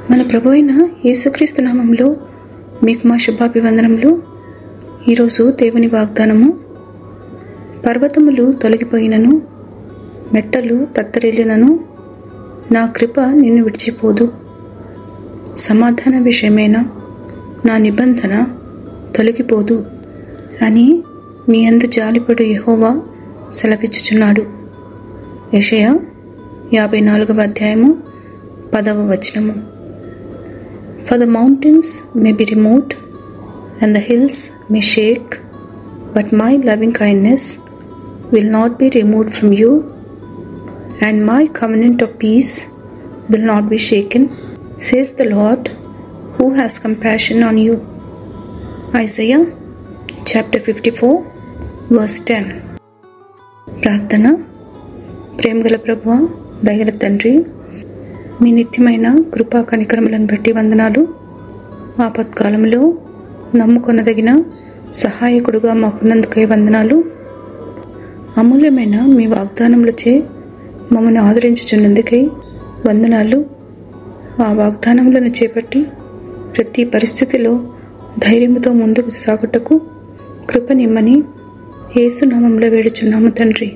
మన ప్రభు అయిన యేసుక్రీస్తు నామంలో మీకు మా శుభాభివందనములు. ఈరోజు దేవుని వాగ్దానము. పర్వతములు తొలగిపోయినను, మెట్టలు తత్తరిల్లినను, నా కృప నిన్ను విడిచిపోదు. సమాధాన విషయమైన నా నిబంధన తొలగిపోదు అని మీ యందు జాలిపడు యెహోవా సెలవిచ్చుచున్నాడు. యెషయా 54వ అధ్యాయము 10వ వచనము. For the mountains may be removed and the hills may shake, but my loving kindness will not be removed from you, and my covenant of peace will not be shaken, says the Lord, who has compassion on you. Isaiah chapter 54 verse 10. ప్రార్థన. ప్రేమగల ప్రభువా, దయగల తండ్రి, మీ నిత్యమైన కృపా కనికరములను బట్టి వందనాలు. ఆపత్కాలంలో నమ్ముకొనదగిన సహాయకుడుగా మాకున్నందుకై వందనాలు. అమూల్యమైన మీ వాగ్దానములచే మమ్మల్ని ఆదరించుచున్నందుకై వందనాలు. ఆ వాగ్దానములను చేపట్టి ప్రతి పరిస్థితిలో ధైర్యముతో ముందుకు సాగుటకు కృపనిమ్మని యేసు నామములో వేడుచున్నాము తండ్రి.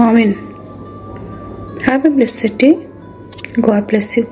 ఆమేన్. Have a blessed day. God bless you.